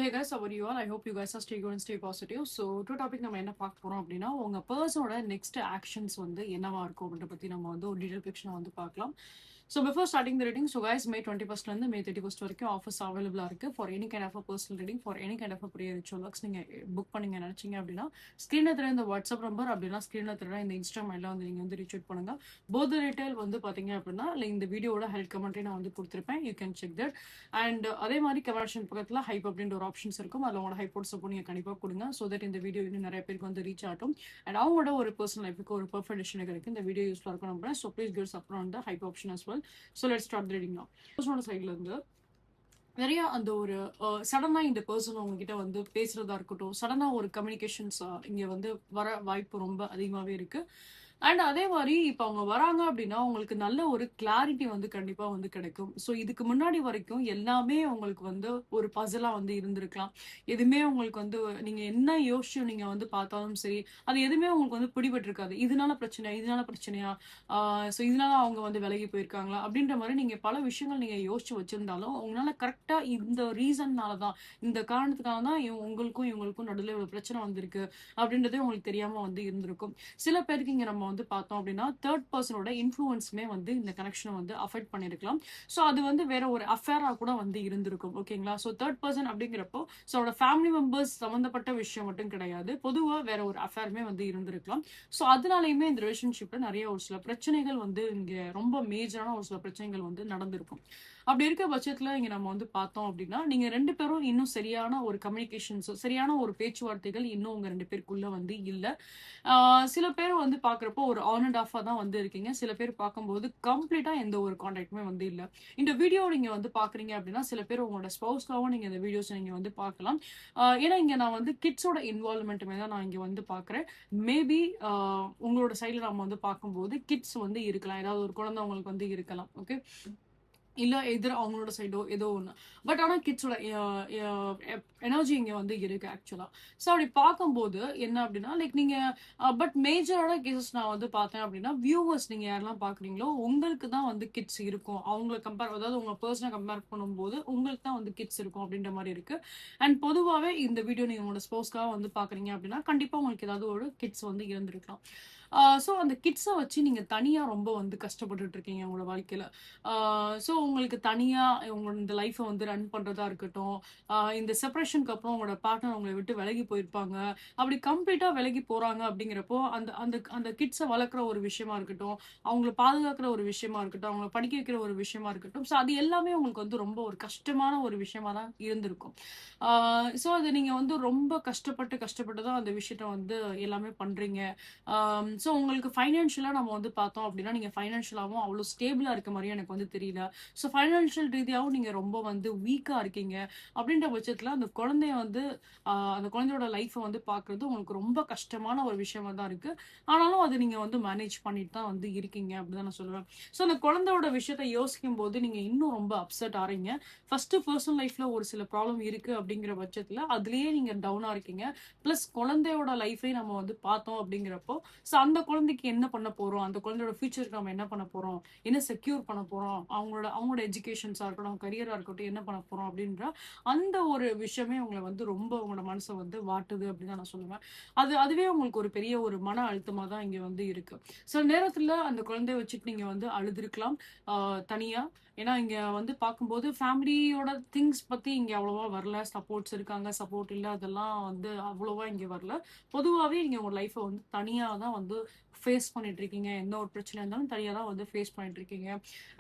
hey guys, how are you all? I hope you guys are stay good and stay positive. So, two topic நம்ம என்ன பார்க்க போறோம் அப்படின்னா உங்க பர்சனோட next actions வந்து என்னவா இருக்கும் அப்படின்ற பத்தி நம்ம வந்து ஒரு டீடைல் பிக்சர் வந்து பார்க்கலாம். So before starting the reading, so guys, May 21st இருந்து May 31st வரைக்கும் ஆஃபர்ஸ் அவைலபிளா இருக்கு for any kind of a personal reading, for any kind of a prayer ritual works. நீங்க புக் பண்ணீங்க நினைச்சீங்க அப்படின்னா ஸ்கிரீன்ல தெரிய இந்த வாட்ஸ்அப் நம்பர் அப்படின்னா ஸ்கிரீன்ல தெரிய இந்த இன்ஸ்டாகிராம்ல வந்து நீங்க வந்து ரீச் அவுட் பண்ணுங்க. போத் ரீட்டைல் வந்து பாத்தீங்க அப்படின்னா இந்த வீடியோட ஹெல்ப் கமெண்ட்ரி நான் வந்து கொடுத்துருப்பேன். You can check that. And அதே மாதிரி கமெண்ட் பக்கத்துல ஹைப் அப்படின்ற ஒரு ஆப்ஷன்ஸ் இருக்கும். அதில் உங்களோட ஹைப்போட் சப்போர்ட் நீங்க கண்டிப்பா கொடுங்க. ஸோ தட் இந்த வீடியோ இன்னும் நிறைய பேருக்கு வந்து ரீச் ஆகட்டும். அண்ட் அவங்களோட ஒரு பர்சனல் லைஃபுக்கு ஒரு பர்ஃபெக்ட் டிசிஷன் கிடைக்கும். இந்த வீடியோ யூஸ்ஃபுல்லாக இருக்கும் நம்புறேன். So please give support on the hype option as well. So let's start the reading now. பர்சனோட சைட்ல இருந்து நிறைய அந்த ஒரு சடனா இந்த பர்சன் உங்ககிட்ட வந்து பேசுறதா இருக்கட்டும், சடனா ஒரு கம்யூனிகேஷன்ஸ் இங்க வந்து வர வாய்ப்பு ரொம்ப அதிகமாவே இருக்கு. அண்ட் அதே மாதிரி இப்ப அவங்க வராங்க அப்படின்னா உங்களுக்கு நல்ல ஒரு கிளாரிட்டி வந்து கண்டிப்பா வந்து கிடைக்கும். ஸோ இதுக்கு முன்னாடி வரைக்கும் எல்லாமே உங்களுக்கு வந்து ஒரு பசலா வந்து இருந்திருக்கலாம். எதுவுமே உங்களுக்கு வந்து நீங்க என்ன யோசிச்சு நீங்க வந்து பார்த்தாலும் சரி, அது எதுவுமே உங்களுக்கு வந்து பிடிபட்டு இருக்காது. இதனால பிரச்சனையா, ஸோ இதனால அவங்க வந்து விலகி போயிருக்காங்களா அப்படின்ற மாதிரி நீங்க பல விஷயங்கள் நீங்க யோசிச்சு வச்சிருந்தாலும் உங்களால கரெக்டா இந்த ரீசன்னால தான், இந்த காரணத்துக்காக தான் உங்களுக்கும் இவங்களுக்கும் நடுவில் ஒரு பிரச்சனை வந்திருக்கு அப்படின்றதே உங்களுக்கு தெரியாம வந்து இருந்திருக்கும். சில பேருக்கு இங்க நம்ம வந்து பார்த்தோம் அப்படின்னா தேர்ட் பர்சனோட இன்ஃப்ளூயன்ஸுமே வந்து இந்த கனெக்ஷனை வந்து அஃபெக்ட் பண்ணிருக்கலாம். ஸோ அது வந்து வேற ஒரு அஃபேரா கூட வந்து இருந்திருக்கும். ஓகேங்களா? ஸோ தேர்ட் பர்சன் அப்படிங்கிறப்போ ஸோ அவரோட ஃபேமிலி மெம்பர்ஸ் சம்மந்தப்பட்ட விஷயம் மட்டும் கிடையாது, பொதுவாக வேற ஒரு அஃபேருமே வந்து இருந்திருக்கலாம். ஸோ அதனாலயுமே இந்த ரிலேஷன்ஷிப்ல நிறைய ஒரு சில பிரச்சனைகள் வந்து இங்க ரொம்ப மேஜரான ஒரு சில பிரச்சனைகள் வந்து நடந்திருக்கும். அப்படி இருக்க பட்சத்துல இங்க நம்ம வந்து பார்த்தோம் அப்படின்னா நீங்க ரெண்டு பேரும் இன்னும் சரியான ஒரு கம்யூனிகேஷன்ஸ், சரியான ஒரு பேச்சுவார்த்தைகள் இன்னும் உங்க ரெண்டு பேருக்குள்ள வந்து இல்ல. சில பேர் வந்து பாக்குறப்போ ஒரு ஆன் அண்ட் ஆஃபா தான் வந்து இருக்கீங்க. சில பேர் பார்க்கும்போது கம்ப்ளீட்டா எந்த ஒரு கான்டாக்டுமே வந்து இல்ல. இந்த வீடியோ நீங்க வந்து பாக்குறீங்க அப்படின்னா சில பேர் உங்களோட ஸ்பௌஸ்க்காகவும் நீங்க இந்த வீடியோஸ் நீங்க வந்து பார்க்கலாம். ஏன்னா இங்க நான் வந்து கிட்ஸோட இன்வால்வ்மெண்ட்டுமே தான் நான் இங்க வந்து பாக்குறேன். மேபி உங்களோட சைட்ல நம்ம வந்து பார்க்கும்போது கிட்ஸ் வந்து இருக்கலாம். ஏதாவது ஒரு குழந்தை உங்களுக்கு வந்து இருக்கலாம். ஓகே, இல்ல எதிர் அவங்களோட சைடோ ஏதோ ஒண்ணு. பட் ஆனா கிட்ஸோட எனர்ஜி இங்க வந்து இருக்கு ஆக்சுவலா. ஸோ அப்படி பார்க்கும்போது என்ன அப்படின்னா லைக் நீங்க பட் மேஜரான கேசஸ் நான் வந்து பார்த்தேன் அப்படின்னா வியூவர்ஸ் நீங்க யாரெல்லாம் பாக்குறீங்களோ உங்களுக்கு தான் வந்து கிட்ஸ் இருக்கும். அவங்களை கம்பேர், அதாவது உங்க பர்சனை கம்பேர் பண்ணும்போது உங்களுக்கு தான் வந்து கிட்ஸ் இருக்கும் அப்படின்ற மாதிரி இருக்கு. அண்ட் பொதுவாகவே இந்த வீடியோ நீங்க உங்களோட ஸ்போர்ட்ஸ்க்காக வந்து பாக்குறீங்க அப்படின்னா கண்டிப்பா உங்களுக்கு ஏதாவது ஒரு கிட்ஸ் வந்து இருந்திருக்கலாம். ஸோ அந்த கிட்ஸை வச்சு நீங்க தனியா ரொம்ப வந்து கஷ்டப்பட்டுட்டு இருக்கீங்க உங்களோட வாழ்க்கையில. ஸோ உங்களுக்கு தனியா உங்களோட இந்த லைஃப்பை வந்து ரன் பண்றதா இருக்கட்டும், இந்த செப்பரேஷனுக்கு அப்புறம் உங்களோட பார்ட்னர் உங்களை விட்டு விலகி போயிருப்பாங்க. அப்படி கம்ப்ளீட்டா விலகி போறாங்க அப்படிங்கிறப்போ அந்த அந்த அந்த கிட்ஸை வளர்க்குற ஒரு விஷயமா இருக்கட்டும், அவங்கள பாதுகாக்கிற ஒரு விஷயமா இருக்கட்டும், அவங்கள படிக்க வைக்கிற ஒரு விஷயமா இருக்கட்டும், ஸோ அது எல்லாமே உங்களுக்கு வந்து ரொம்ப ஒரு கஷ்டமான ஒரு விஷயமா தான் இருந்திருக்கும். ஸோ அது நீங்க வந்து ரொம்ப கஷ்டப்பட்டு தான் அந்த விஷயத்த வந்து எல்லாமே பண்றீங்க. ஸோ உங்களுக்கு ஃபைனான்ஷியலா நம்ம வந்து பார்த்தோம் அப்படின்னா நீங்க ஃபைனான்ஷியலாவும் அவ்வளோ ஸ்டேபிளா இருக்க மாதிரியும் எனக்கு வந்து தெரியல. ஸோ ஃபைனான்ஷியல் ரீதியாகவும் நீங்க ரொம்ப வந்து வீக்கா இருக்கீங்க. அப்படின்ற பட்சத்துல அந்த குழந்தைய வந்து அந்த குழந்தையோட லைஃப்பை வந்து பார்க்கறது உங்களுக்கு ரொம்ப கஷ்டமான ஒரு விஷயமா தான் இருக்கு. ஆனாலும் அது நீங்க வந்து மேனேஜ் பண்ணிட்டு தான் வந்து இருக்கீங்க அப்படிதான் நான் சொல்லுவேன். ஸோ அந்த குழந்தையோட விஷயத்த யோசிக்கும் போது நீங்க இன்னும் ரொம்ப அப்செட் ஆறீங்க. ஃபர்ஸ்ட் பர்சனல் லைஃப்ல ஒரு சில ப்ராப்ளம் இருக்கு அப்படிங்கிற பட்சத்துல அதுலயே நீங்க டவுனா இருக்கீங்க. பிளஸ் குழந்தையோட லைஃபையும் நம்ம வந்து பார்த்தோம் அப்படிங்கிறப்போ ஸோ அந்த குழந்தைக்கு என்ன பண்ண போறோம், அந்த குழந்தையோட ஃபியூச்சருக்கு நம்ம என்ன பண்ண போறோம், என்ன செக்யூர் பண்ண போறோம், அவங்களோட எஜுகேஷன்ஸா இருக்கட்டும், கரியரா இருக்கட்டும், என்ன பண்ண போறோம் அப்படின்ற அந்த ஒரு விஷயமே உங்களை வந்து ரொம்ப உங்களோட மனசை வந்து வாட்டுது அப்படின்னு தான் நான் சொல்லுவேன். அதுவே உங்களுக்கு ஒரு பெரிய ஒரு மன அழுத்தமா தான் இங்க வந்து இருக்கு. சில நேரத்துல அந்த குழந்தைய வச்சுட்டு நீங்க வந்து அழுதுருக்கலாம் தனியா. ஏன்னா இங்க வந்து பார்க்கும்போது ஃபேமிலியோட திங்ஸ் பத்தி இங்க அவ்வளவா வரல. சப்போர்ட்ஸ் இருக்காங்க, சப்போர்ட் இல்ல, அதெல்லாம் வந்து அவ்வளவா இங்க வரல. பொதுவாவே நீங்க உங்க லைஃப்பை வந்து தனியா தான் வந்து ஃபேஸ் பண்ணிட்டு இருக்கீங்க. எந்த ஒரு பிரச்சனை இருந்தாலும் தனியா தான் வந்து ஃபேஸ் பண்ணிட்டு இருக்கீங்க.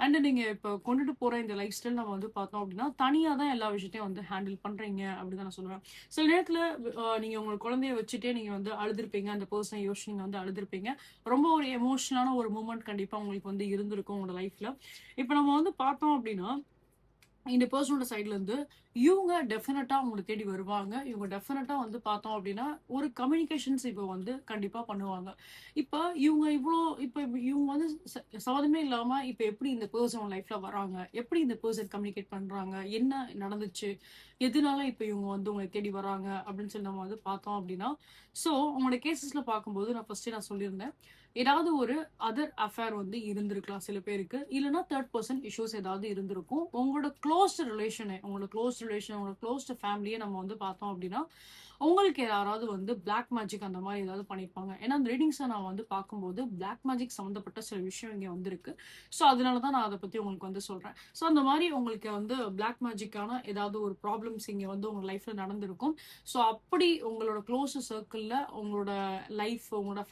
அண்ட் நீங்க இப்போ கொண்டுட்டு போற இந்த லைஃப் ஸ்டைல் நம்ம வந்து பார்த்தோம் அப்படின்னா தனியா தான் எல்லா விஷயத்தையும் வந்து ஹேண்டில் பண்றீங்க அப்படிதான் நான் சொல்லுவேன். சில நேரத்துல நீங்க உங்க குழந்தைய வச்சுட்டே நீங்க வந்து அழுதுருப்பீங்க. அந்த பர்சனை யோசிச்சு நீங்க வந்து அழுதுருப்பீங்க. ரொம்ப ஒரு எமோஷனலான ஒரு மூமெண்ட் கண்டிப்பா உங்களுக்கு வந்து இருந்திருக்கும் உங்களோட லைஃப்ல. இப்ப நம்ம வந்து பார்த்தோம் அப்படின்னா இந்த பர்சனோட சைட்ல இருந்து இவங்க டெஃபினட்டா உங்களை தேடி வருவாங்க. இவங்க டெஃபினட்டா வந்து பார்த்தோம் அப்படின்னா ஒரு கம்யூனிகேஷன்ஸ் இப்போ வந்து கண்டிப்பா பண்ணுவாங்க. இப்ப இவங்க வந்து சம்மதமே இல்லாம இப்ப எப்படி இந்த பர்சன் லைஃப்ல வராங்க, எப்படி இந்த பர்சன் கம்யூனிகேட் பண்றாங்க, என்ன நடந்துச்சு, எதனால இப்ப இவங்க வந்து உங்கள தேடி வராங்க அப்படின்னு சொல்லி நம்ம வந்து பார்த்தோம் அப்படின்னா, ஸோ உங்களோட கேஸஸ்ல பார்க்கும்போது நான் ஃபர்ஸ்ட்டே நான் சொல்லியிருந்தேன். ஏதாவது ஒரு அதர் அஃபேர் வந்து இருந்திருக்கலாம் சில பேருக்கு. இல்லன்னா தேர்ட் பெர்சன் இஷ்யூஸ் ஏதாவது இருந்திருக்கும். உங்களோட ரிலேஷன், உங்களோட க்ளோஸ்ட் ஃபேமிலியே நம்ம வந்து பார்த்தோம் அப்படின்னா, உங்களுக்கு யாராவது வந்து பிளாக் மேஜிக் அந்த மாரி ஏதாவது பண்ணியிருப்பாங்க. ஏன்னா அந்த ரீடிங்ஸ நான் வந்து பார்க்கும்போது பிளாக் மேஜிக் சம்மந்தப்பட்ட சில விஷயம் இங்க வந்திருக்கு. ஸோ அதனால தான் நான் அத பத்தி உங்களுக்கு வந்து சொல்றேன். ஸோ அந்த மாரி உங்களுக்கு வந்து பிளாக் மேஜிக்கான ஏதாவது ஒரு ப்ராப்ளம்ஸ் இங்க வந்து உங்க லைஃப்ல நடந்திருக்கும். ஸோ அப்படி உங்களோட க்ளோஸ் சர்க்கிள்ல உங்களோட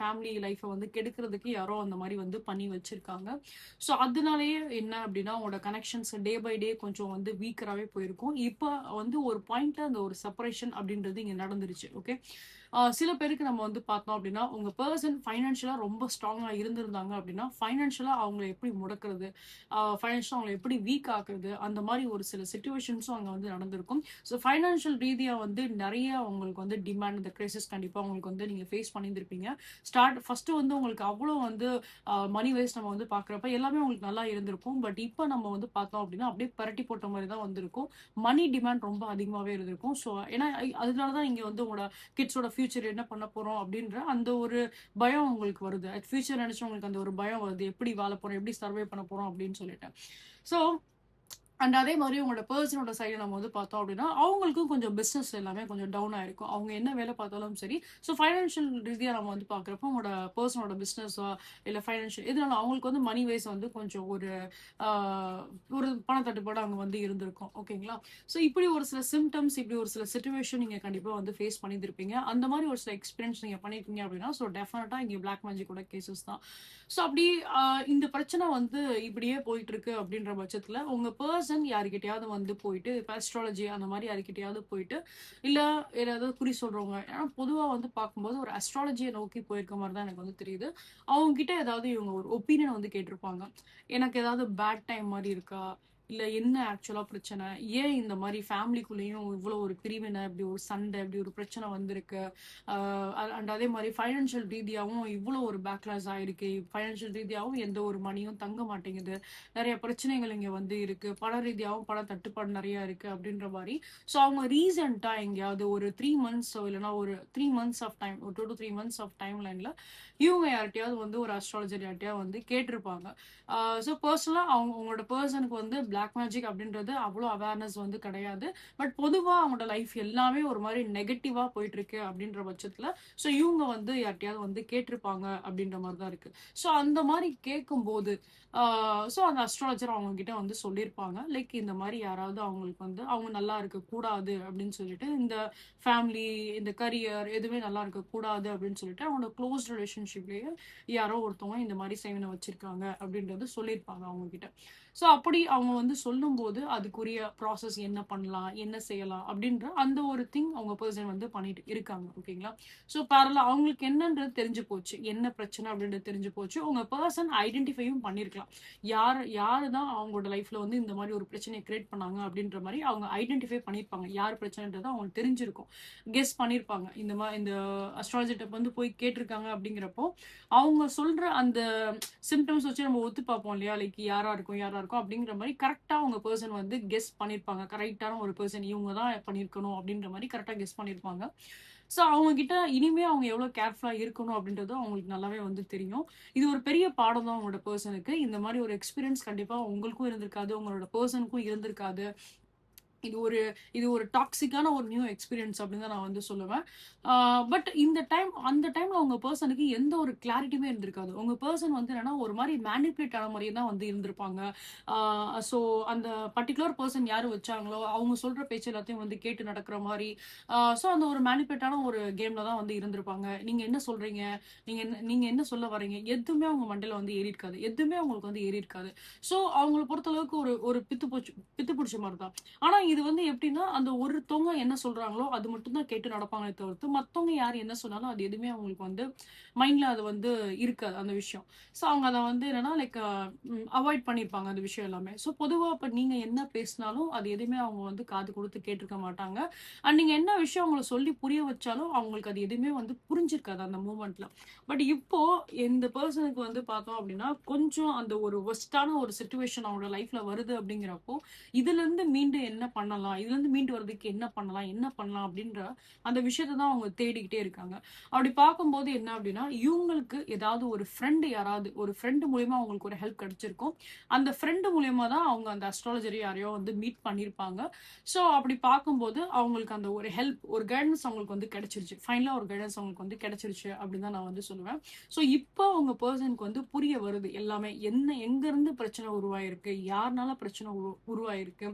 ஃபேமிலி லைஃப்ப வந்து கெடுக்கிறதுக்கு யாரோ அந்த மாரி வந்து பண்ணி வச்சிருக்காங்க. ஸோ அதனாலேயே என்ன அப்படின்னா, உங்களோட கனெக்ஷன்ஸ் டே பை டே கொஞ்சம் வந்து வீக்கராவே போயிருக்கும். இப்ப வந்து ஒரு பாயிண்ட்ல அந்த ஒரு செப்பரேஷன் அப்படின்றது இங்க நடந்துருச்சு. ஓகே. சில பேருக்கு நம்ம வந்து பார்த்தோம் அப்படின்னா, உங்க பெர்சன் ஃபைனான்ஷியலா ரொம்ப ஸ்ட்ராங்கா இருந்திருந்தாங்க அப்படின்னா, ஃபைனான்ஷியலா அவங்கள எப்படி முடக்குறது, ஃபைனான்ஷியலா அவங்கள எப்படி வீக் ஆக்குறது, அந்த மாரி ஒரு சில சிச்சுவேஷன்ஸும் அங்க வந்து நடந்திருக்கும். ஸோ ஃபைனான்ஷியல் ரீதியா வந்து நெறைய உங்களுக்கு வந்து டிமாண்ட் இந்த கிரைசிஸ் கண்டிப்பா உங்களுக்கு வந்து நீங்க ஃபேஸ் பண்ணியிருந்திருப்பீங்க. ஃபர்ஸ்ட்டு வந்து உங்களுக்கு அவ்வளோ வந்து மனி வைஸ் நம்ம வந்து பார்க்குறப்ப எல்லாமே உங்களுக்கு நல்லா இருந்திருக்கும். பட் இப்ப நம்ம வந்து பார்த்தோம் அப்படின்னா, அப்படியே பெரட்டி போட்ட மாரி தான் வந்திருக்கும். மனி டிமாண்ட் ரொம்ப அதிகமாவே இருந்திருக்கும். ஸோ ஏன்னா அதனால தான் இங்க வந்து உங்களோட கிட்ஸோட ஃபியூச்சர் என்ன பண்ண போறோம் அப்படின்ற அந்த ஒரு பயம் உங்களுக்கு வருது. ஃபியூச்சர் நெனச்சு உங்களுக்கு அந்த ஒரு பயம் வருது. எப்படி வாழ போறோம்? எப்படி சர்வை பண்ண போறோம்? அப்படின்னு சொல்லிட்டு. ஸோ அண்ட் அதே மாரி உங்களோட பெர்சனோட சைடு நம்ம வந்து பார்த்தோம் அப்படின்னா, அவங்களுக்கும் கொஞ்சம் பிசினஸ் எல்லாமே கொஞ்சம் டவுன் ஆயிருக்கும். அவங்க என்ன வேலை பார்த்தாலும் சரி, ஸோ ஃபைனான்ஷியல் ரீதியா நம்ம வந்து பார்க்குறப்போ, உங்களோட பெர்சனோட பிசினஸா இல்ல ஃபைனான்ஷியல் எதுனாலும் அவங்களுக்கு வந்து மனி வைஸ் வந்து கொஞ்சம் ஆ ஒரு பணத்தட்டுப்பாடு அங்க வந்து இருந்திருக்கும். ஓகேங்களா? ஸோ இப்படி ஒரு சில சிம்ப்டம்ஸ், இப்படி ஒரு சில சிச்சுவேஷன் நீங்க கண்டிப்பா வந்து ஃபேஸ் பண்ணியிருந்திருப்பீங்க. அந்த மாரி ஒரு சில எக்ஸ்பீரியன்ஸ் நீங்க பண்ணியிருக்கீங்க அப்படின்னா, ஸோ டெஃபினட்டா இங்க பிளாக் மேஜிக்கோட கேஸஸ் தான். ஸோ அப்படி இந்த பிரச்சனை வந்து இப்படியே போயிட்டு இருக்கு அப்படின்ற பட்சத்துல, உங்க பெர்சன் யார்கிட்டயாவது வந்து போயிட்டு, இப்ப அஸ்ட்ராலஜி அந்த மாரி யார்கிட்டயாவது போயிட்டு, இல்ல யாராவது குறி சொல்றவங்க ஏன்னா பொதுவா வந்து பார்க்கும்போது ஒரு அஸ்ட்ராலஜிய நோக்கி போயிருக்க மாரி தான் எனக்கு வந்து தெரியுது. அவங்க கிட்ட ஏதாவது இவங்க ஒரு ஒப்பீனியன் வந்து கேட்டிருப்பாங்க. எனக்கு ஏதாவது பேட் டைம் மாரி இருக்கா? இல்ல என்ன ஆக்சுவலா பிரச்சனை? ஏன் இந்த மாரி ஃபேமிலிக்குள்ளேயும் இவ்ளோ ஒரு பிரிவினை, இப்படி ஒரு சண்டை, இப்படி ஒரு பிரச்சனை வந்திருக்கு? அ அண்ட் அதே மாரி ஃபைனான்ஷியல் ரீதியாவும் இவ்ளோ ஒரு பேக்லாஷ் ஆயிருக்கு. ஃபைனான்ஷியல் ரீதியாவும் எந்த ஒரு மணியும் தங்க மாட்டேங்குது. நெறைய பிரச்சனைகள் இங்க வந்து இருக்கு. பண ரீதியாவும் பண தட்டுப்பாடு நெறைய இருக்கு அப்படின்ற மாரி. ஸோ அவங்க ரீசென்ட்டா எங்கேயாவது ஒரு 3 மந்த்ஸோ இல்லன்னா ஒரு 3 மந்த்ஸ் ஆஃப் டைம் ஒரு 2 to 3 மந்த்ஸ் ஆஃப் டைம் லைன்ல இவங்க யார்ட்டயாவது வந்து ஒரு அஸ்ட்ராலஜர் யார்ட்டயாவது வந்து கேட்டிருப்பாங்க. ஆ ஸோ பர்சனலா உங்களோட பெர்சனுக்கு வந்து பிளாக் மேஜிக் அப்படின்றது அவ்வளோ அவேர்னஸ் வந்து கிடையாது. பட் பொதுவா அவங்களோட லைஃப் எல்லாமே ஒரு மாரி நெகட்டிவா போயிட்டுருக்கு அப்படின்ற பட்சத்துல, ஸோ இவங்க வந்து யார்ட்டயாவது வந்து கேட்டிருப்பாங்க அப்படின்ற மாரி தான் இருக்கு. ஸோ அந்த மாரி கேட்கும்போது, ஆ ஸோ அந்த அஸ்ட்ராலஜர் அவங்க கிட்ட வந்து சொல்லியிருப்பாங்க. லைக் இந்த மாரி யாராவது அவங்களுக்கு வந்து அவங்க நல்லா இருக்கக்கூடாது அப்படின்னு சொல்லிட்டு, இந்த ஃபேமிலி, இந்த கரியர் எதுவுமே நல்லா இருக்கக்கூடாது அப்படின்னு சொல்லிட்டு, அவங்களோட க்ளோஸ் ரிலேஷன்ஷிப்லயே யாரோ ஒருத்தவங்க இந்த மாரி செய்வன வச்சிருக்காங்க அப்படின்றது சொல்லியிருப்பாங்க அவங்க கிட்ட. ஸோ அப்படி அவங்க வந்து சொல்லும்போது, அதுக்குரிய ப்ராசஸ் என்ன பண்ணலாம்? என்ன செய்யலாம்? அப்படின்ற அந்த ஒரு திங் அவங்க பெர்சன் வந்து பண்ணிட்டு இருக்காங்க. ஓகேங்களா? ஸோ பேரலல் அவங்களுக்கு என்னன்றது தெரிஞ்சு போச்சு. என்ன பிரச்சனை அப்படின்றது தெரிஞ்சு போச்சு. உங்க பெர்சன் ஐடென்டிஃபையும் பண்ணியிருக்கலாம். யாரு தான் அவங்களோட லைஃப்ல வந்து இந்த மாரி ஒரு பிரச்சனைய கிரியேட் பண்ணாங்க அப்படின்ற மாரி அவங்க ஐடென்டிஃபை பண்ணியிருப்பாங்க. யார் பிரச்சனைன்றது அவங்களுக்கு தெரிஞ்சிருக்கும். கெஸ் பண்ணியிருப்பாங்க. இந்த அஸ்ட்ராலஜர்ட்ட வந்து போய் கேட்டிருக்காங்க அப்படிங்கிறப்போ, அவங்க சொல்ற அந்த சிம்ப்டம்ஸ் வச்சு நம்ம ஒத்து பார்ப்போம் இல்லையா? லைக் யாரா இருக்கும் அப்படிங்கிற மாரி கரெக்ட்டா உங்க பெர்சன் வந்து கெஸ் பண்ணியிருப்பாங்க. கரெக்ட்டான ஒரு பெர்சன் இவங்க தான் பண்ணியிருக்கணும் அப்படின்ற மாரி கரெக்ட்டா கெஸ் பண்ணியிருப்பாங்க. ஸோ அவங்க கிட்ட இனிமே அவங்க எவ்வளோ கேர்ஃபுல்லா இருக்கணும் அப்படின்றதும் அவங்களுக்கு நல்லாவே வந்து தெரியும். இது ஒரு பெரிய பாடம் தான் உங்களோட பெர்சனுக்கு. இந்த மாரி ஒரு எக்ஸ்பீரியன்ஸ் கண்டிப்பா உங்களுக்கும் இருந்திருக்காது. உங்களோட பெர்சனுக்கும் இருந்திருக்காது. இது ஒரு இது ஒரு டாக்ஸிக்கான ஒரு நியூ எக்ஸ்பீரியன்ஸ் அப்படின்னு தான் நான் வந்து சொல்லுவேன். பட் அந்த டைம்ல உங்க பெர்சனுக்கு எந்த ஒரு கிளாரிட்டியுமே இருந்திருக்காது. உங்க பெர்சன் வந்து என்னன்னா, ஒரு மாரி மேனிபுலேட் ஆன மாரியே தான் வந்து இருந்திருப்பாங்க. ஸோ அந்த பர்ட்டிகுலர் பெர்சன் யாரு வச்சாங்களோ, அவங்க சொல்ற பேச்சு எல்லாத்தையும் வந்து கேட்டு நடக்கிற மாரி, ஸோ அந்த ஒரு மேனிபுலேட் ஆன ஒரு கேம்ல தான் வந்து இருந்திருப்பாங்க. நீங்க என்ன சொல்றீங்க? நீங்க என்ன சொல்ல வர்றீங்க? எதுவுமே அவங்க மண்டையில வந்து ஏறியிருக்காது. எதுவுமே அவங்களுக்கு வந்து ஏறியிருக்காது. ஸோ அவங்கள பொறுத்த அளவுக்கு ஒரு ஒரு பித்து புடிச்ச மாரி தான். ஆனா இது வந்து எப்படின்னா, அந்த ஒருத்தவங்க என்ன சொல்றாங்களோ, அது மட்டும் தான் கேட்டு நடப்பாங்களே தவிர்த்து, மத்தவங்க யார் என்ன சொன்னாலும் அது எதுவுமே அவங்களுக்கு வந்து மைண்ட்ல அது வந்து இருக்காது அந்த விஷயம். ஸோ அவங்க அத வந்து என்னன்னா லைக் அவாய்ட் பண்ணியிருப்பாங்க அந்த விஷயம் எல்லாமே. ஸோ பொதுவா இப்ப நீங்க என்ன பேசினாலும், அது எதுவுமே அவங்க வந்து காது குடுத்து கேட்டுருக்க மாட்டாங்க. அண்ட் நீங்க என்ன விஷயம் அவங்கள சொல்லி புரிய வச்சாலும், அவங்களுக்கு அது எதுவுமே வந்து புரிஞ்சிருக்காது அந்த மூமெண்ட்ல. பட் இப்போ இந்த பெர்சனுக்கு வந்து பார்த்தோம் அப்படின்னா, கொஞ்சம் அந்த ஒரு வொர்ஸ்ட்டான ஒரு சிச்சுவேஷன் அவங்களோட லைஃப்ல வருது அப்படிங்கிறப்போ, இதுலருந்து மீண்டு என்ன பண்ணலாம், இதுல இருந்து மீண்டு வரதுக்கு என்ன பண்ணலாம், என்ன பண்ணலாம் அப்படின்ற அந்த விஷயத்த தான் அவங்க தேடிக்கிட்டே இருக்காங்க. அப்படி பார்க்கும்போது என்ன அப்படின்னா, இவங்களுக்கு ஏதாவது ஒரு ஃப்ரெண்ட் யாராவது ஒரு ஃப்ரெண்ட் மூலியமா அவங்களுக்கு ஒரு ஹெல்ப் கிடைச்சிருக்கும். அந்த ஃப்ரெண்ட் மூலியமா தான் அவங்க அந்த அஸ்ட்ராலஜர் யாரையோ வந்து மீட் பண்ணியிருப்பாங்க. ஸோ அப்படி பார்க்கும்போது அவங்களுக்கு அந்த ஒரு ஹெல்ப், ஒரு கைடன்ஸ் அவங்களுக்கு வந்து கிடைச்சிருச்சு. ஃபைனலா ஒரு கைடன்ஸ் அவங்களுக்கு வந்து கிடைச்சிருச்சு அப்படின்னு தான் நான் வந்து சொல்லுவேன். ஸோ இப்போ உங்க பெர்சனுக்கு வந்து புரிய வருது எல்லாமே. என்ன எங்கேருந்து பிரச்சனை உருவாயிருக்கு? யாருனால பிரச்சனை உருவாயிருக்கு?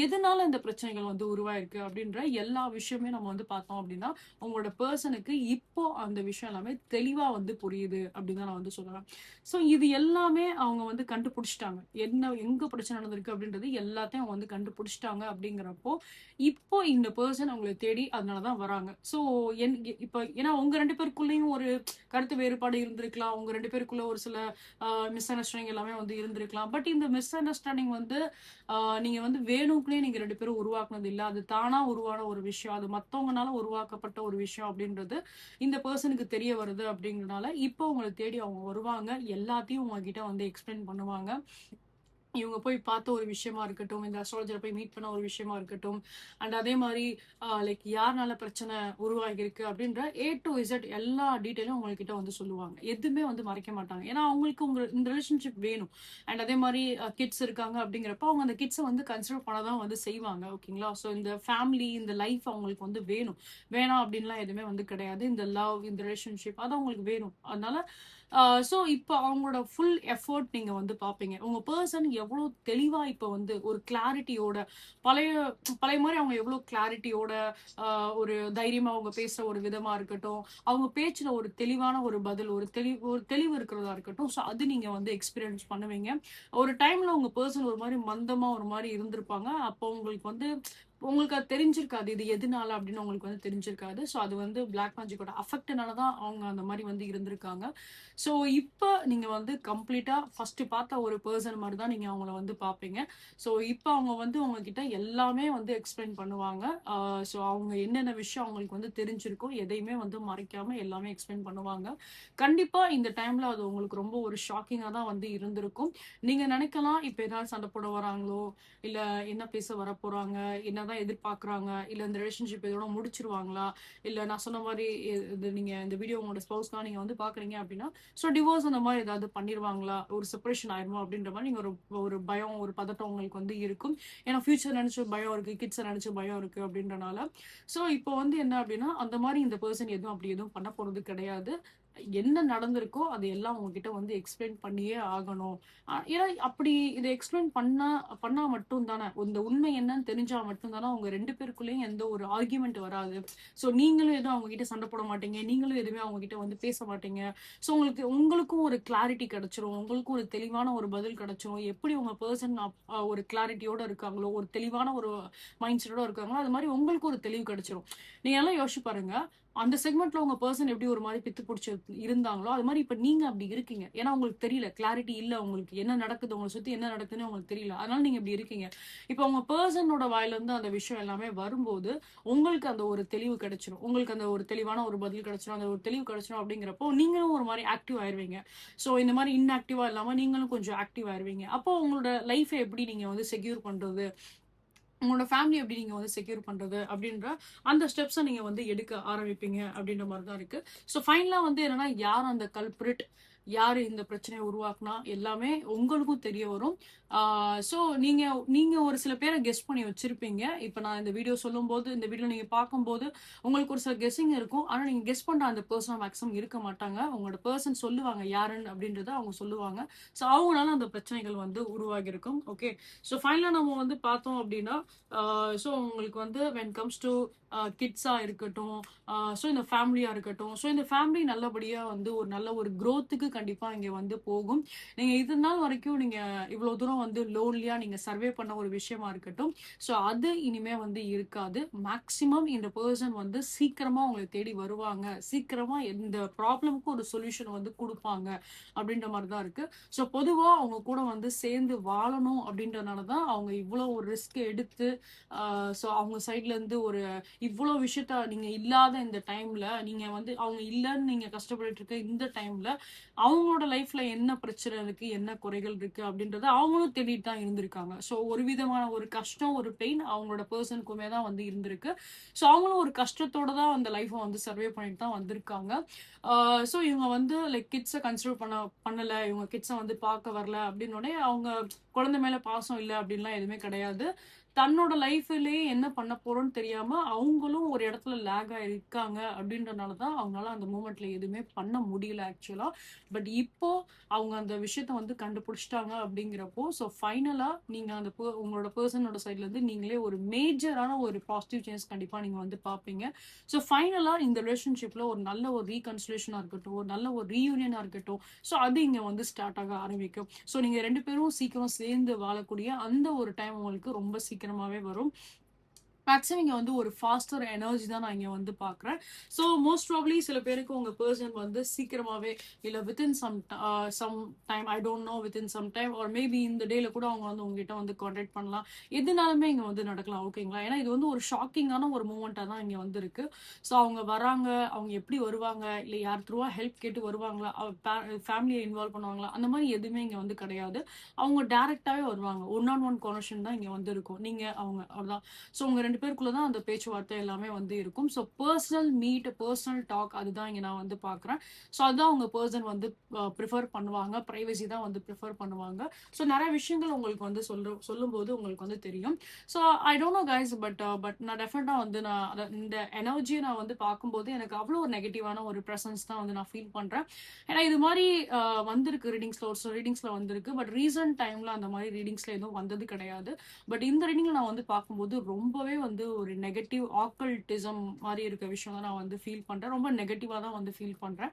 எதனால இந்த பிரச்சனைகள் வந்து உருவாயிருக்கு? அப்படின்ற எல்லா விஷயமே நம்ம வந்து பார்த்தோம் அப்படின்னா, உங்களோட பெர்சனுக்கு இப்போ அந்த விஷயம் எல்லாமே தெளிவா வந்து புரியுது அப்படின்னு தான் நான் வந்து சொல்லுவேன். ஸோ இது எல்லாமே அவங்க வந்து கண்டுபிடிச்சுட்டாங்க. எங்க பிரச்சனை நடந்திருக்கு அப்படின்றது எல்லாத்தையும் அவங்க வந்து கண்டுபிடிச்சுட்டாங்க அப்படிங்கிறப்போ, இப்போ இந்த பெர்சன் அவங்கள தேடி அதனால தான் வராங்க. ஸோ இப்ப ஏன்னா உங்க 2 பேருக்குள்ளயும் ஒரு கருத்து வேறுபாடு இருந்திருக்கலாம். உங்க 2 பேருக்குள்ள ஒரு சில மிஸ் அண்டர்ஸ்டாண்டிங் எல்லாமே வந்து இருந்திருக்கலாம். பட் இந்த மிஸ் அண்டர்ஸ்டாண்டிங் வந்து ஆ நீங்க வந்து வேணும்க்குன்னே நீங்க 2 பேரும் உருவாக்குனது இல்ல. அது தானா உருவான ஒரு விஷயம். அது மத்தவங்கனால உருவாக்கப்பட்ட ஒரு விஷயம் அப்படின்றது இந்த பெர்சனுக்கு தெரிய வருது அப்படிங்கிறனால, இப்போ உங்கள தேடி அவங்க வருவாங்க. எல்லாத்தையும் உங்ககிட்ட வந்து எக்ஸ்பிளைன் பண்ணுவாங்க. இவங்க போய் பார்த்த ஒரு விஷயமா இருக்கட்டும், இந்த அஸ்ட்ராலஜர போய் மீட் பண்ண ஒரு விஷயமா இருக்கட்டும், அண்ட் அதே மாரி லைக் யார்னால பிரச்சனை உருவாகியிருக்கு அப்படின்ற ஏ டூ இசட் எல்லா டீட்டெயிலும் உங்ககிட்ட வந்து சொல்லுவாங்க. எதுவுமே வந்து மறைக்க மாட்டாங்க. ஏன்னா, அவங்களுக்கு இந்த ரிலேஷன்ஷிப் வேணும். அண்ட் அதே மாரி கிட்ஸ் இருக்காங்க அப்படிங்கிறப்போ, அவங்க அந்த கிட்ஸ வந்து கன்சிடர் பண்ண தான் வந்து செய்வாங்க. ஓகேங்களா? ஸோ இந்த ஃபேமிலி, இந்த லைஃப் அவங்களுக்கு வந்து வேணும். வேணாம் அப்படின்லாம் எதுவுமே வந்து கிடையாது. இந்த லவ், இந்த ரிலேஷன்ஷிப் அது அவங்களுக்கு வேணும். அதனால ஸோ இப்ப அவங்களோட ஃபுல் எஃபோர்ட் நீங்க வந்து பார்ப்பீங்க. உங்க பெர்சன் எவ்வளோ தெளிவா இப்ப வந்து ஒரு கிளாரிட்டியோட பழைய பழைய மாரி அவங்க எவ்வளோ கிளாரிட்டியோட அ ஒரு தைரியமா அவங்க பேசுற ஒரு விதமா இருக்கட்டும், அவங்க பேச்சுல ஒரு தெளிவான ஒரு பதில், ஒரு தெளிவு இருக்கிறதா இருக்கட்டும். ஸோ அது நீங்க வந்து எக்ஸ்பீரியன்ஸ் பண்ணுவீங்க. ஒரு டைம்ல உங்க பெர்சன் ஒரு மாரி மந்தமா ஒரு மாரி இருந்திருப்பாங்க. அப்போ உங்களுக்கு அது தெரிஞ்சிருக்காது. இது எதுனால அப்படின்னு உங்களுக்கு வந்து தெரிஞ்சிருக்காது. ஸோ அது வந்து பிளாக் மேஜிக்கோட அஃபெக்ட்னால தான் அவங்க அந்த மாரி வந்து இருந்திருக்காங்க. ஸோ இப்ப நீங்க வந்து கம்ப்ளீட்டா ஃபர்ஸ்ட் பார்த்த ஒரு பெர்சன் மாரி தான் நீங்க அவங்கள வந்து பார்ப்பீங்க. ஸோ இப்ப அவங்க வந்து உங்ககிட்ட எல்லாமே வந்து எக்ஸ்பிளைன் பண்ணுவாங்க. ஸோ அவங்க என்னென்ன விஷயம் அவங்களுக்கு வந்து தெரிஞ்சிருக்கோ, எதையுமே வந்து மறைக்காம எல்லாமே எக்ஸ்பிளைன் பண்ணுவாங்க. கண்டிப்பா இந்த டைம்ல அது உங்களுக்கு ரொம்ப ஒரு ஷாக்கிங்கா தான் வந்து இருந்திருக்கும். நீங்க நினைக்கலாம், இப்ப ஏதாவது சண்டை போட வராங்களோ, இல்ல என்ன பேச வரப்போறாங்க, என்னதான் எதிர்பார்க்குறாங்க, இல்ல இந்த ரிலேஷன்ஷிப் இதோட முடிச்சிருவாங்களா, இல்ல நான் சொன்ன மாரி இது நீங்க இந்த வீடியோ உங்களோட ஸ்பௌஸ்லாம் நீங்க வந்து பார்க்குறீங்க அப்படின்னா, ஸோ டிவோர்ஸ் அந்த மாரி ஏதாவது பண்ணிருவாங்களா? ஒரு செப்பரேஷன் ஆயிருமா? அப்படின்ற மாரி நீங்க ஒரு ஒரு பயம், ஒரு பதட்டம் உங்களுக்கு வந்து இருக்கும். ஏன்னா ஃபியூச்சர் நெனச்சு பயம் இருக்கு. கிட்ஸ நெனச்சு பயம் இருக்கு அப்படின்றனால. ஸோ இப்போ வந்து என்ன அப்படின்னா, அந்த மாரி இந்த பெர்சன் அப்படி எதுவும் பண்ண போறது கிடையாது. என்ன நடந்திருக்கோ அது எல்லாம் உங்ககிட்ட வந்து எக்ஸ்பிளைன் பண்ணியே ஆகணும். ஏன்னா அப்படி இத எக்ஸ்பிளைன் பண்ணா மட்டும் தானே, இந்த உண்மை என்னன்னு தெரிஞ்சா மட்டும் தானே உங்க 2 பேருக்குள்ளயும் எந்த ஒரு ஆர்கியுமென்ட் வராது. ஸோ நீங்களும் எதுவும் அவங்க கிட்ட சண்டை போட மாட்டீங்க. நீங்களும் எதுவுமே அவங்க கிட்ட வந்து பேச மாட்டீங்க. ஸோ உங்களுக்கும் ஒரு கிளாரிட்டி கிடைச்சிரும். உங்களுக்கும் ஒரு தெளிவான ஒரு பதில் கிடைச்சிரும். எப்படி உங்க பெர்சன் ஒரு கிளாரிட்டியோட இருக்காங்களோ, ஒரு தெளிவான ஒரு மைண்ட் செட்டோட இருக்காங்களோ, அது மாரி உங்களுக்கு ஒரு தெளிவு கிடைச்சிரும். நீங்க எல்லாம் யோசிச்சு பாருங்க. அந்த செக்மெண்ட்ல உங்க பெர்சன் எப்படி ஒரு மாரி பித்து புடிச்சு இருந்தாங்களோ, அது மாரி இப்ப நீங்க அப்படி இருக்கீங்க. ஏன்னா உங்களுக்கு தெரியல. கிளாரிட்டி இல்ல உங்களுக்கு. என்ன நடக்குது? உங்கள சுத்தி என்ன நடக்குதுன்னு உங்களுக்கு தெரியல. அதனால நீங்க இப்படி இருக்கீங்க. இப்ப உங்க பெர்சனோட வாயில இருந்து அந்த விஷயம் எல்லாமே வரும்போது, உங்களுக்கு அந்த ஒரு தெளிவு கிடைச்சிரும். உங்களுக்கு அந்த ஒரு தெளிவான ஒரு பதில் கிடைச்சிரும். அந்த ஒரு தெளிவு கிடைச்சிரும் அப்படிங்கிறப்போ, நீங்களும் ஒரு மாரி ஆக்டிவ் ஆயிருவீங்க. ஸோ இந்த மாரி இன்ஆக்டிவா இல்லாம நீங்களும் கொஞ்சம் ஆக்டிவ் ஆயிருவீங்க. அப்போ உங்களோட லைஃப்ப எப்படி நீங்க வந்து செக்யூர் பண்றது? உங்களோட ஃபேமிலி எப்படி நீங்க வந்து செக்யூர் பண்றது? அப்படின்ற அந்த ஸ்டெப்ஸ நீங்க வந்து எடுக்க ஆரம்பிப்பீங்க அப்படின்ற மாரி தான் இருக்கு. ஸோ ஃபைனலா வந்து என்னன்னா, யார் அந்த கல்பிரிட்? யாரு இந்த பிரச்சனைய உருவாக்குனா? எல்லாமே உங்களுக்கும் தெரிய வரும். ஆ ஸோ நீங்க நீங்க ஒரு சில பேர கெஸ் பண்ணி வச்சிருப்பீங்க. இப்ப நான் இந்த வீடியோ சொல்லும்போது, இந்த வீடியோ நீங்க பார்க்கும்போது, உங்களுக்கு ஒரு சில கெஸ்ஸிங் இருக்கும். ஆனா நீங்க கெஸ் பண்ற அந்த பெர்சன் மேக்ஸிமம் இருக்க மாட்டாங்க. உங்களோட பெர்சன் சொல்லுவாங்க யாருன்னு அப்படின்றத அவங்க சொல்லுவாங்க. ஸோ அவங்கனால அந்த பிரச்சனைகள் வந்து உருவாகியிருக்கும். ஓகே. ஸோ ஃபைனலா நம்ம வந்து பார்த்தோம் அப்படின்னா, ஸோ உங்களுக்கு வந்து வென் கம்ஸ் டூ கிட்ஸா இருக்கட்டும், ஸோ இந்த ஃபேமிலியா இருக்கட்டும், ஸோ இந்த ஃபேமிலி நல்லபடியா வந்து ஒரு நல்ல ஒரு குரோத்துக்கு கண்டிப்பா இங்க வந்து போகும். நீங்க இது நாள் வரைக்கும் நீங்க இவ்வளவு தூரம் வந்து லோன்லியா நீங்க சர்வே பண்ண ஒரு விஷயமா இருக்கட்டும். ஸோ அது இனிமே வந்து இருக்காது. மேக்ஸிமம் இந்த பெர்சன் வந்து சீக்கிரமா உங்களை தேடி வருவாங்க. சீக்கிரமா இந்த ப்ராப்ளம்க்கு ஒரு சொல்யூஷன் வந்து குடுப்பாங்க. அப்படின்ற மாரி தான் இருக்கு. ஸோ பொதுவா அவங்க கூட வந்து சேர்ந்து வாழணும் அப்படின்றனால தான் அவங்க இவ்வளோ ஒரு ரிஸ்க் எடுத்து, ஸோ அவங்க சைட்ல இருந்து ஒரு இவ்வளோ விஷயத்த நீங்க இல்லாத இந்த டைம்ல நீங்க வந்து அவங்க இல்லைன்னு நீங்க கஷ்டப்பட்டுட்டு இருக்க இந்த டைம்ல அவங்களோட லைஃப்ல என்ன பிரச்சனை இருக்கு, என்ன குறைகள் இருக்கு அப்படின்றத அவங்களும் தேடிட்டு தான் இருந்திருக்காங்க. ஸோ ஒரு விதமான ஒரு கஷ்டம், ஒரு பெயின் அவங்களோட பெர்சனுக்குமே தான் வந்து இருந்திருக்கு. ஸோ அவங்களும் ஒரு கஷ்டத்தோட தான் அந்த லைஃப்ப வந்து சர்வே பண்ணிட்டு தான் வந்திருக்காங்க. ஸோ இவங்க வந்து லைக் கிட்ஸ கன்சிடர் பண்ணல. இவங்க கிட்ஸ வந்து பார்க்க வரல அப்படின்னோனே அவங்க குழந்தை மேல பாசம் இல்ல அப்படின்லாம் எதுவுமே கிடையாது. தன்னோட லைஃப்லயே என்ன பண்ண போறோம்னு தெரியாம அவங்களும் ஒரு இடத்துல லேக் ஆயிருக்காங்க அப்படின்றனால தான் அவங்களால அந்த மூமெண்ட்ல எதுவுமே பண்ண முடியல ஆக்சுவலா. பட் இப்போ அவங்க அந்த விஷயத்த வந்து கண்டுபிடிச்சிட்டாங்க அப்படிங்கிறப்போ, ஸோ ஃபைனலா நீங்க அந்த உங்களோட பெர்சனோட சைட்ல இருந்து நீங்களே ஒரு மேஜரான ஒரு பாசிட்டிவ் சேஞ்ச் கண்டிப்பா நீங்க வந்து பார்ப்பீங்க. ஸோ ஃபைனலா இந்த ரிலேஷன்ஷிப்ல ஒரு நல்ல ஒரு ரீகன்சிலேஷனா இருக்கட்டும், ஒரு நல்ல ஒரு ரீயூனியனா இருக்கட்டும், ஸோ அது இங்க வந்து ஸ்டார்ட் ஆக ஆரம்பிக்கும். ஸோ நீங்க 2 பேரும் சீக்கிரம் சேர்ந்து வாழக்கூடிய அந்த ஒரு டைம் உங்களுக்கு ரொம்ப சீக்கிரமாவே வரும். மேக்ஸிமம் இங்க வந்து ஒரு ஃபாஸ்டர் எனர்ஜி தான் நான் இங்க வந்து பார்க்குறேன். ஸோ மோஸ்ட் ப்ராபப்லி சில பேருக்கு உங்க பெர்சன் வந்து சீக்கிரமாவே இல்ல within some time I don't know within some time or maybe இந்த டேல கூட அவங்க வந்து உங்ககிட்ட வந்து கான்டாக்ட் பண்ணலாம். எதுனாலுமே இங்க வந்து நடக்கலாம். ஓகேங்களா? ஏன்னா இது வந்து ஒரு ஷாக்கிங்கான ஒரு மூமெண்ட்டா தான் இங்க வந்து இருக்கு. ஸோ அவங்க வராங்க, அவங்க எப்படி வருவாங்க, இல்ல யார் த்ரூவா ஹெல்ப் கேட்டு வருவாங்களா, ஃபேமிலியை இன்வால்வ் பண்ணுவாங்களா, அந்த மாதிரி எதுவுமே இங்க வந்து கிடையாது. அவங்க டைரக்டாவே வருவாங்க. ஒன் ஆன் ஒன் கான்வர்சேஷன் தான் இங்க வந்து இருக்கும். நீங்க அவங்க அவ்வளவுதான். ஸோ உங்க 2 பேருக்குள்ள தான் அந்த பேச்சுவார்த்தை எல்லாமே வந்து இருக்கும். So personal meet, personal talk அதுதான் இங்க நான் வந்து பார்க்குறேன். ஸோ அதுதான் உங்க பெர்சன் வந்து ப்ரிஃபர் பண்ணுவாங்க. பிரைவசி தான் வந்து ப்ரிஃபர் பண்ணுவாங்க. ஸோ நிறைய விஷயங்கள் உங்களுக்கு வந்து சொல்லும்போது உங்களுக்கு வந்து தெரியும். So I don't no guys but நான் டெஃபினட்டா வந்து இந்த எனர்ஜியை நான் வந்து பார்க்கும்போது எனக்கு அவ்வளோ ஒரு நெகட்டிவான ஒரு ப்ரெசன்ஸ் தான் வந்து நான் ஃபீல் பண்றேன். ஏன்னா இது மாதிரி வந்திருக்கு ரீடிங்ஸ்ல, ஒரு ரீடிங்ஸ்ல வந்திருக்கு. பட் ரீசன்ட் டைம்ல அந்த மாதிரி ரீடிங்ஸ்ல எதுவும் வந்தது கிடையாது. பட் இந்த ரீடிங்ல நான் வந்து பார்க்கும்போது ரொம்பவே வந்து ஒரு நெகட்டிவ் ஆக்கல்டிசம் மாதிரி இருக்க விஷயம் தான் நான் வந்து ஃபீல் பண்றேன். ரொம்ப நெகட்டிவா தான் வந்து ஃபீல் பண்றேன்.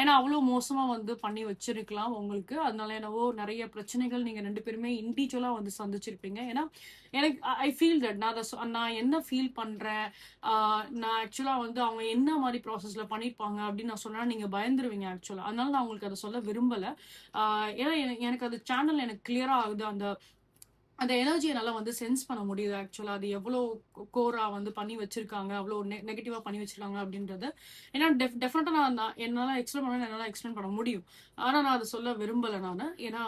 ஏன்னா அவ்வளோ மோசமா வந்து பண்ணி வச்சிருக்கலாம் உங்களுக்கு. அதனால என்னவோ நிறைய பிரச்சனைகள் நீங்க 2 பேருமே இண்டிவிஜுவலா வந்து சந்திச்சிருப்பீங்க. ஏன்னா எனக்கு ஐ ஃபீல் தட் நான் என்ன ஃபீல் பண்றேன், நான் ஆக்சுவலா வந்து அவங்க என்ன மாதிரி ப்ராசஸ்ல பண்ணிருப்பாங்க அப்படின்னு நான் சொன்னா நீங்க பயந்துருவீங்க ஆக்சுவலா. அதனால நான் உங்களுக்கு அதை சொல்ல விரும்பல. ஏன்னா எனக்கு அது சேனல் எனக்கு கிளியரா ஆகுது. அந்த எனர்ஜியை நல்லா வந்து சென்ஸ் பண்ண முடியுது ஆக்சுவலா. அது எவ்வளோ கோரா வந்து பண்ணி வச்சிருக்காங்க, அவ்வளோ நெகட்டிவா பண்ணி வச்சிருக்காங்க அப்படின்றது. ஏன்னா டெஃபினட்டா நான் என்னால எக்ஸ்பிளைன் பண்ண முடியும். ஆனா நான் அதை சொல்ல விரும்பல நானு. ஏன்னா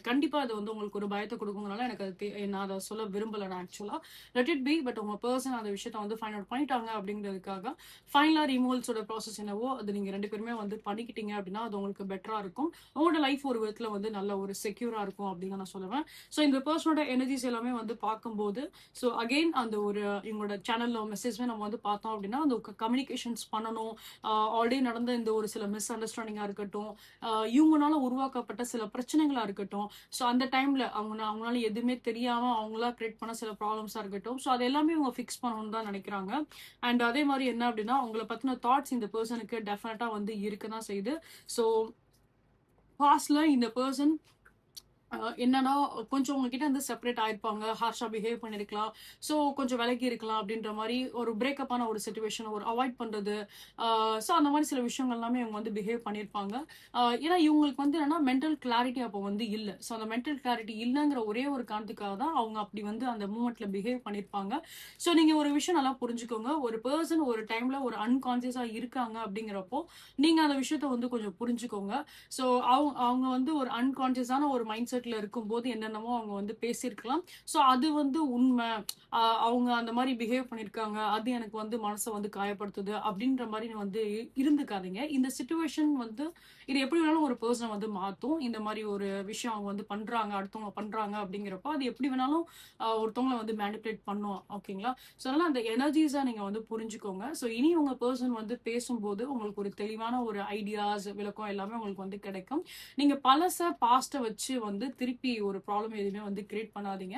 கண்டிப்பா அது வந்து உங்களுக்கு ஒரு பயத்தை கொடுக்குங்கனால எனக்கு நான் அதை சொல்ல விரும்பல நான் ஆக்சுவலா. Let it be. பட் உங்க பர்சன் அந்த விஷயத்த வந்து ஃபைண்ட் அவுட் பண்ணிட்டாங்க அப்படிங்கிறதுக்காக ஃபைனலா ரிமூவல்ஸோட ப்ராசஸ் என்னவோ அது நீங்க 2 பேருமே வந்து பண்ணிக்கிட்டீங்க அப்படின்னா அது உங்களுக்கு பெட்டரா இருக்கும். உங்களோட லைஃப் ஒரு விதத்துல வந்து நல்ல ஒரு செக்யூரா இருக்கும் அப்படின்னு நான் சொல்லுவேன். ஸோ இந்த பர்சனோட எனர்ஜிஸ் எல்லாமே வந்து பார்க்கும்போது ஸோ அகெயின் அந்த ஒரு இவங்களோட சேனல்ல மெசேஜ்மே நம்ம வந்து பார்த்தோம் அப்படின்னா அந்த கம்யூனிகேஷன்ஸ் பண்ணணும். ஆல்ரெடி நடந்த இந்த ஒரு சில மிஸ் அண்டர்ஸ்டாண்டிங்கா இருக்கட்டும், இவங்கனால உருவாக்கப்பட்ட சில பிரச்சனைகளா இருக்கட்டும், ஸோ அந்த டைம்ல அவங்களால எதுவுமே தெரியாம அவங்களா கிரியேட் பண்ண சில ப்ராப்ளம்ஸா இருக்கட்டும், ஸோ அது எல்லாமே இவங்க ஃபிக்ஸ் பண்ணணும்னு தான் நினைக்கிறாங்க. அண்ட் அதே மாதிரி என்ன அப்படின்னா அவங்கள பத்தின தாட்ஸ் இந்த பர்சனுக்கு டெஃபினட்டா வந்து இருக்குதான் செய்யுது. ஸோ பாஸ்ட்ல இந்த பர்சன் என்னன்னா கொஞ்சம் உங்ககிட்ட வந்து செப்பரேட் ஆயிருப்பாங்க, ஹார்ஷா பிஹேவ் பண்ணிருக்கலாம், ஸோ கொஞ்சம் விலகி இருக்கலாம் அப்படின்ற மாதிரி ஒரு பிரேக்கப்பான ஒரு சுச்சுவேஷன் ஒரு அவாய்ட் பண்றது. ஸோ அந்த மாதிரி சில விஷயங்கள் எல்லாமே இவங்க வந்து பிஹேவ் பண்ணியிருப்பாங்க. ஏன்னா இவங்களுக்கு வந்து என்னன்னா மென்டல் கிளாரிட்டி அப்போ வந்து இல்லை. ஸோ அந்த மென்டல் கிளாரிட்டி இல்லைங்கிற ஒரே ஒரு காரணத்துக்காக தான் அவங்க அப்படி வந்து அந்த மூமெண்ட்ல பிஹேவ் பண்ணியிருப்பாங்க. ஸோ நீங்க ஒரு விஷயம் நல்லா புரிஞ்சுக்கோங்க. ஒரு பர்சன் ஒரு டைம்ல ஒரு அன்கான்சியஸா இருக்காங்க அப்படிங்கிறப்போ நீங்க அந்த விஷயத்த வந்து கொஞ்சம் புரிஞ்சுக்கோங்க. ஸோ அவங்க வந்து ஒரு அன்கான்சியஸான ஒரு மைண்ட் செட்ல இருக்கும்போது என்னென்னமோ அவங்க வந்து பேசியிருக்கலாம். ஸோ அது வந்து உண்மை. அவங்க அந்த மாதிரி பிஹேவ் பண்ணியிருக்காங்க, அது எனக்கு வந்து மனசை வந்து காயப்படுத்துது அப்படின்ற மாதிரி வந்து இருந்துக்காதீங்க. இந்த சுச்சுவேஷன் வந்து இது எப்படி வேணாலும் ஒரு பர்சனை வந்து மாற்றும். இந்த மாதிரி ஒரு விஷயம் அவங்க வந்து பண்றாங்க, அடுத்தவங்க பண்றாங்க அப்படிங்கிறப்போ அது எப்படி வேணாலும் ஒருத்தவங்களை வந்து மேனிபுலேட் பண்ணும். ஓகேங்களா? ஸோ அதனால அந்த எனர்ஜிஸை நீங்க வந்து புரிஞ்சுக்கோங்க. ஸோ இனி உங்க பர்சன் வந்து பேசும்போது உங்களுக்கு ஒரு தெளிவான ஒரு ஐடியாஸ், விளக்கம் எல்லாமே உங்களுக்கு வந்து கிடைக்கும். நீங்க பாஸ்ட்டை வச்சு வந்து திருப்பி ஒரு ப்ராப்ளம் எதுவுமே வந்து கிரியேட் பண்ணாதீங்க.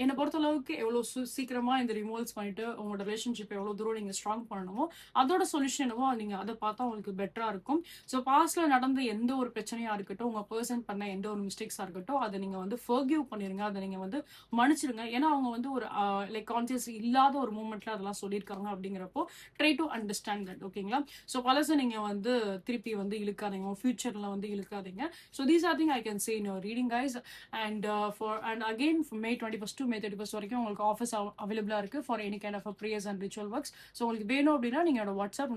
என்னை பொறுத்த அளவுக்கு எவ்வளவு சீக்கிரமா இந்த ரிமூவல்ஸ் பண்ணிட்டு உங்களோட ரிலேஷன்ஷிப் எவ்வளவு தூரம் நீங்க ஸ்ட்ராங் பண்ணணுமோ அதோட சொல்யூஷன் என்னவோ நீங்க அதை பார்த்தா உங்களுக்கு பெட்டரா இருக்கும். ஸோ பாஸ்ட்ல நடந்த எந்த ஒரு பிரச்சனையா இருக்கட்டும், உங்க பர்சன் பண்ண எந்த ஒரு மிஸ்டேக்ஸா இருக்கட்டும், அதை நீங்க வந்து ஃபர்கிவ் பண்ணிருங்க, அதை நீங்க வந்து மன்னிச்சிருங்க. ஏன்னா அவங்க வந்து ஒரு லைக் கான்சியஸ் இல்லாத ஒரு மூமெண்ட்ல அதெல்லாம் சொல்லியிருக்காங்க அப்படிங்கிறப்போ ட்ரை டு அண்டர்ஸ்டாண்ட் தட். ஓகேங்களா? ஸோ பழசை நீங்க வந்து திருப்பி வந்து இழுக்காதீங்க, ஃபியூச்சர்ல வந்து இழுக்காதீங்க. So these are thing I can say in your reading guys. guys. And again from May 21st to May 31st வரைக்கும் உங்களுக்கு ஆஃபர்ஸ் அவைலபிளா இருக்கு for any kind of prayers and ritual works. So உங்களுக்கு வேணும் அப்படின்னா நீங்க என்னோட வாட்ஸ்அப்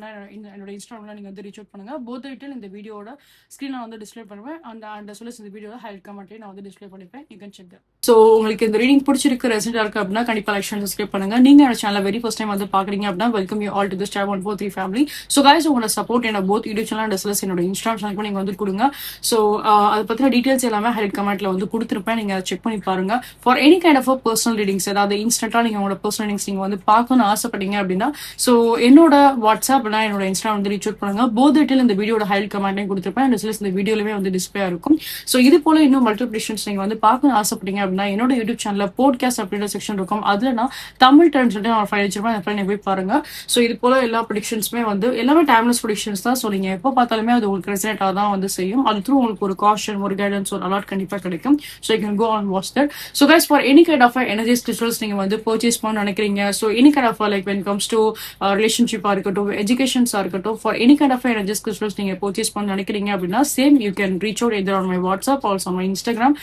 என்னோட இன்ஸ்டாகிராம்ல நீங்க வந்து ரீச் அவுட் பண்ணுங்க. போத் டீட்டெயில் இந்த வீடியோட ஸ்க்ரீன் நான் வந்து டிஸ்பிளே பண்ணுவேன். அண்ட் சொல்ல இந்த வீடியோட ஹைலைட் கமெண்ட்லேயே நான் வந்து டிஸ்பிளே பண்ணிப்பேன். You can check that. So உங்களுக்கு இந்த ரீடிங் பிடிச்சிருக்கு ரெசென்டா இருக்கு அப்படின்னா கண்டிப்பா லைக் அண்ட் சப்ஸ்கிரைப் பண்ணுங்க. நீங்க என்னோட சேனல் வெரி ஃபர்ஸ்ட் டைம் வந்து பாக்குறீங்க அப்படின்னா welcome you all to this Tribe 143 family. So guys உங்களோட சப்போர்ட் என்ன both YouTube channel and SLS என்னோட இன்ஸ்டாகிராம் சேனலுக்கு நீங்க வந்து கொடுங்க. ஸோ அதை பத்தின டீடைல்ஸ் எல்லாமே ஹைலைட் கமெண்ட்ல வந்து கொடுத்துருப்பேன். நீங்க செக் பண்ணி பாருங்க. For any kind of personal readings, அதாவது இன்ஸ்டன்டா நீங்க உங்களோட பர்சனல் ரீடிங்ஸ் நீங்க வந்து பார்க்கணும்னு ஆசைப்பட்டீங்க அப்படின்னா ஸோ என்னோட வாட்ஸ்அப் என்னோட இன்ஸ்டாகிராம் வந்து ரீச் அவுட் பண்ணுங்க. போத் டீடைல் இந்த வீடியோட ஹைலைட் கமெண்ட்லையும் கொடுத்துருப்பேன். அண்ட் எஸ்எல்எஸ் இந்த வீடியோலவே வந்து டிஸ்பிளே இருக்கும். ஸோ இது போல இன்னும் மல்டிபிளிகேஷன்ஸ் நீங்க வந்து பார்க்கணும்னு ஆசைப்பட்டீங்க அப்படின்னா என்னோட யூடியூப் சேனல்ல போட்காஸ்ட் அப்படின்ற செக்ஷன் இருக்கும். அதுல நான் தமிழ் டைம் சொல்லிட்டு நான் ஃபைல் வச்சிருப்பேன். அந்த ஃபைல் நீங்க போய் பாருங்க. ஸோ இது போல எல்லா ப்ரெடிக்ஷன்ஸுமே வந்து எல்லாமே டைம்லெஸ் ப்ரெடிக்ஷன்ஸ் தான். ஸோ நீங்க எப்போ பார்த்தாலுமே அது உங்களுக்கு ரெசனேட்டாக தான் வந்து செய்யும். அது த்ரூ உங்களுக்கு ஒரு காஷன், ஒரு கைடன்ஸ், ஒரு அலாட் கண்டிப்பா கிடைக்கும். So you can go on watch that. So guys for any kind of energy crystals நீங்க வந்து பர்ச்சேஸ் பண்ண நினைக்கிறீங்க. So any kind of like when comes to ரிலேஷன்ஷிப்பா இருக்கட்டும், எஜுகேஷன்ஸா இருக்கட்டும், for any kind of energy crystals நீங்க பர்ச்சேஸ் பண்ண நினைக்கிறீங்க அப்படின்னா same you can reach out either on my WhatsApp also my Instagram.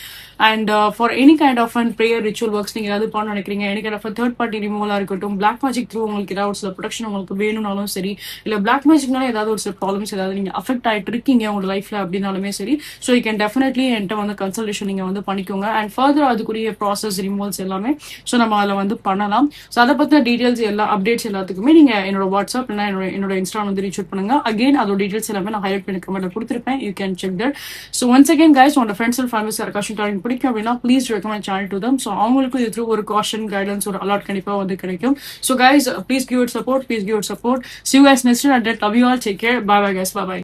And for any kind of prayer ritual works நீங்க ஏதாவது பண்ண நினைக்கிறீங்க, any kind of third party ரிமூவலா இருக்கட்டும், பிளாக் மேஜிக் த்ரூ உங்களுக்கு ஏதாவது சில ப்ரொடக்ஷன் உங்களுக்கு வேணும்னாலும் சரி, இல்ல பிளாக் மேஜிக்னால ஏதாவது ஒரு சில ப்ராப்ளம்ஸ் ஏதாவது நீங்க அஃபெக்ட் ஆயிட்டு இருக்கீங்க உங்க லைஃப்ல அப்படின்னாலுமே சரி, ஸோ யூ கேன் டெஃபினெட்லி என்கிட்ட வந்து கன்சல்டேஷன் நீங்க வந்து பண்ணிக்கோங்க. அண்ட் ஃபர்தர் அதுக்குரிய ப்ராசஸ் ரிமூவல்ஸ் எல்லாமே ஸோ நம்ம அதில் வந்து பண்ணலாம். ஸோ அதை பத்தின டீடைல்ஸ் எல்லா அப்டேட்ஸ் எல்லாத்துக்குமே நீங்க என்னோட வாட்ஸ்அப் என்னோட இன்ஸ்டாகிராம் வந்து ரீச் அவுட் பண்ணுங்க. அகைன் அதோட டீடைல்ஸ் எல்லாமே நான் ஹைலைட் பண்ணி கமெண்ட்ல கொடுத்துருப்பேன். You can check that. So once again guys உங்களோட ஃப்ரெண்ட்ஸ் அண்ட் ஃபேமிலிஸ் யாருக்காச்சும் டார்கெட் பிடிக்கும் அப்படின்னா please recommend channel to them. So அவங்களுக்கும் இது த்ரூ ஒரு காஷன், கைடன்ஸ், ஒரு அலாட் கண்டிப்பா வந்து கிடைக்கும். So guys please give it support, please give it support. See you guys next time. Love you all. Take care. Bye bye guys. Bye bye.